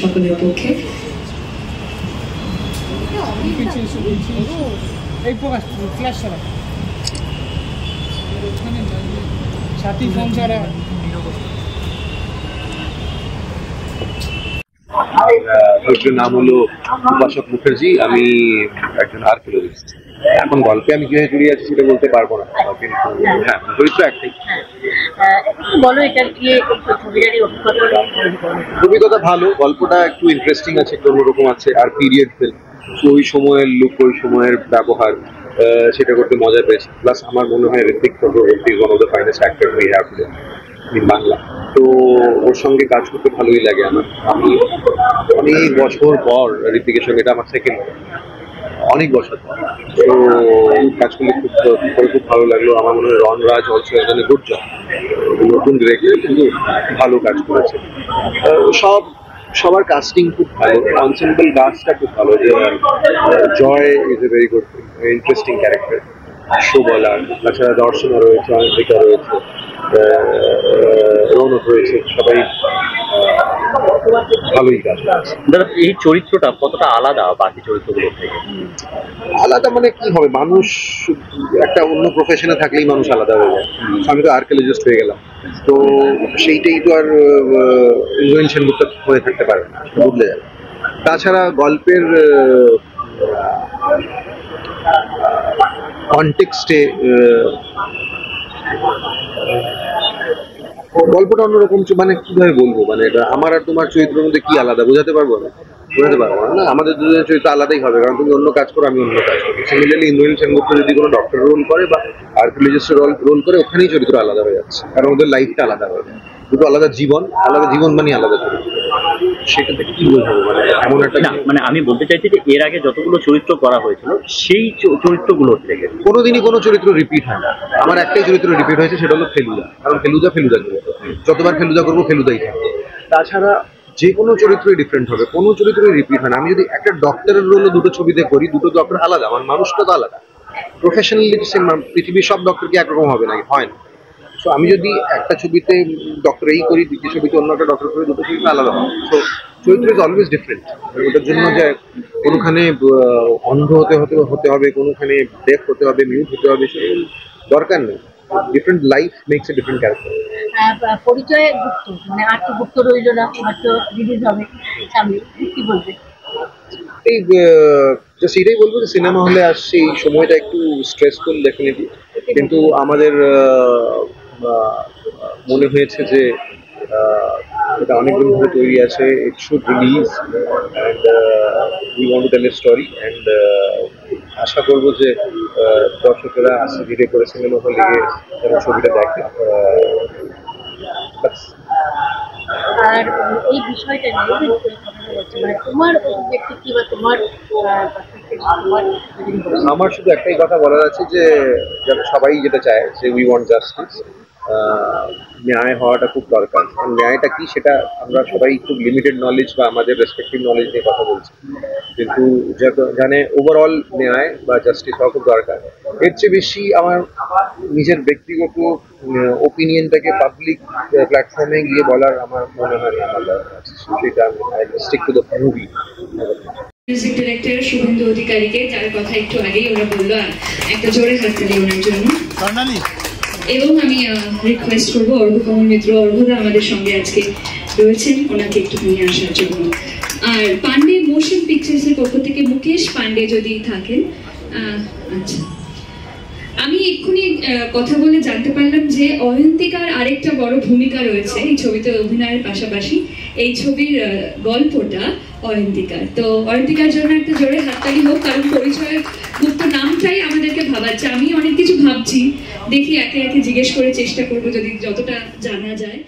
সকলের পক্ষে। চরিত্রের নাম হলো উপাসক মুখার্জি। আমি একজন আর্কিওলজিস্ট। এখন গল্পে আমি কিভাবে জড়িয়ে আছি সেটা বলতে পারবো না, কিন্তু হ্যাঁ চরিত্র একটাই। অভিজ্ঞতা ভালো, গল্পটা একটু ইন্টারেস্টিং আছে, একটু অন্যরকম আছে, আর পিরিয়ড ফিল্ম, ওই সময়ের লুক, ওই সময়ের ব্যবহার, সেটা করতে মজা পেয়েছি। প্লাস আমার মনে হয় Ritwik Chakraborty one of the finest actor we have in Bangla, তো ওর সঙ্গে কাজ করতে ভালোই লাগে আমার। আমি অনেক বছর পর ঋত্বিকের সঙ্গে, এটা আমার সেকেন্ড, অনেক বছর পর তো কাজ করলে খুব ভালো লাগলো। আমার মনে হয় রনরাজ অলসো এখানে গুড জব, নতুন ডিরেক্টর কিন্তু ভালো কাজ করেছে। সবার কাস্টিং খুব ভালো, অনসেম্বল কাস্টটা খুব ভালো। Joy is a very good interesting character, Shobhla, তাছাড়া দর্শনা রয়েছে, অনিন্দিকা রয়েছে, রৌনক রয়েছে, সবাই ভালোই কাজ করেছে। দাদা, এই চরিত্রটা কতটা আলাদা বাকি চরিত্রগুলো থেকে? আলাদা মানে কি হবে, মানুষ একটা অন্য প্রফেশনে থাকলেই মানুষ আলাদা হয়ে যায়। আমি তো আর্কিওলজিস্ট হয়ে গেলাম, তো সেইটাই তো আর ইন্দ্রনীল সেনগুপ্ত হয়ে থাকতে পারবে না, বদলে যাবে। তাছাড়া গল্পের কনটেক্সটে গল্পটা অন্যরকম, মানে কিভাবে বলবো, মানে এটা আমার আর তোমার চরিত্রের মধ্যে কি আলাদা বোঝাতে পারবো না না, আমাদের দুজনের চরিত্র আলাদাই হবে, কারণ তুমি অন্য কাজ করো, আমি অন্য কাজ করি। সিমিলারলি ইন্দ্রনীল সেনগুপ্ত যদি কোনো ডক্টর রোল করে বা আর্কিওলজিস্টের রোল করে, ওখানেই চরিত্র আলাদা হয়ে যাচ্ছে, কারণ ওদের লাইফটা আলাদা হয়ে যায়, দুটো আলাদা জীবন মানে আলাদা চরিত্র। সেটা থেকে কি বোঝাবো, মানে এমন একটা না, মানে আমি বলতে চাইছি যে এর আগে যতগুলো চরিত্র করা হয়েছিল সেই চরিত্রগুলোর থেকে কোনোদিনই কোনো চরিত্র রিপিট হয় না। আমার একটাই চরিত্র রিপিট হয়েছে, সেটা হলো ফেলুদা, কারণ ফেলুদা যতবার ফেলুদা করবো ফেলুদাই থাকবে। তাছাড়া যে কোনো চরিত্রই ডিফারেন্ট হবে, কোনো চরিত্রই রিপিট হয় না। আমি যদি একটা ডক্টরের রোলও দুটো ছবিতে করি, দুটো ডক্টর আলাদা, আমার মানুষটা তো আলাদা। প্রফেশনালি পৃথিবীর সব ডক্টর কি একরকম হবে নাকি? হয় না। সো আমি যদি একটা ছবিতে ডক্টর এই করি, দ্বিতীয় ছবিতে অন্য একটা ডক্টর করি, দুটো ছবিতে আলাদা হবে। সো চরিত্র ইজ অলওয়েজ ডিফারেন্ট। ওটার জন্য যে কোনোখানে অন্ধ হতে হবে, কোনোখানে ডেফ হতে হবে, মিউট হতে হবে, সেরকম দরকার নেই। Different life makes a different character. পরিচয়ে গুপ্ত, মানে আর তো গুপ্ত রইল না, আর তো রিলিজ হবে সামনে, কি বলবে? এই জাস্ট এটাই বলবো যে সিনেমা হলে আসছে, এই সময়টা একটু স্ট্রেসফুল ডেফিনেটলি, কিন্তু আমাদের মনে হয়েছে যে এটা অনেকদিন ধরে তৈরি আছে, it should release and we want to tell a story, and আশা করবো যে দর্শকেরা আসছে ধীরে করে সিনেমা হলে গিয়ে যেন ছবিটা দেখে। আর এই বিষয়টা নিয়ে মানে তোমার ব্যক্তি বা তোমার আমার শুধু একটাই কথা বলার আছে যে সবাই যেটা চায় যে উই ওয়ান্ট জাস্টিস, ন্যায় হওয়াটা খুব দরকার। ন্যায়টা কি সেটা আমরা সবাই খুব লিমিটেড নলেজ বা আমাদের রেসপেক্টিভ নলেজ নিয়ে কথা বলছি, কিন্তু জানে ওভারঅল ন্যায় বা জাস্টিস হওয়া খুব দরকার। এর চেয়ে বেশি আমার নিজের ব্যক্তিগত ওপিনিয়নটাকে পাবলিক প্ল্যাটফর্মে গিয়ে বলার আমার মনে হয় না আমার দরকার আছে, সেটা stick to the movie. Music director Suvendu অধিকারীকে, যার কথা একটু আগেই ওরা বললো, একটা জোরে হাততালি ওনার জন্য। এবং আমি রিকোয়েস্ট করবো অর্ঘ্যকমল মিত্র, অর্ঘ্যদা আমাদের সঙ্গে আজকে রয়েছেন, ওনাকে একটুখানি আসার জন্য। আর পান্ডে মোশন পিকচার্সের পক্ষ থেকে মুকেশ পান্ডে যদি থাকেন। আচ্ছা, আমি এক্ষুনি কথা বলে জানতে পারলাম যে অয়ন্তিকার আরেকটা বড় ভূমিকা রয়েছে এই ছবিতে অভিনয়ের পাশাপাশি। এই ছবির গল্পটা অয়ন্তিকার, তো অয়ন্তিকার জন্য একটা জোরে হাততালি হোক, কারণ পরিচয় গুপ্ত নামটাই আমাদেরকে ভাবাচ্ছে। আমি অনেক কিছু ভাবছি, দেখি একে একে জিজ্ঞেস করে চেষ্টা করবো যদি যতটা জানা যায়।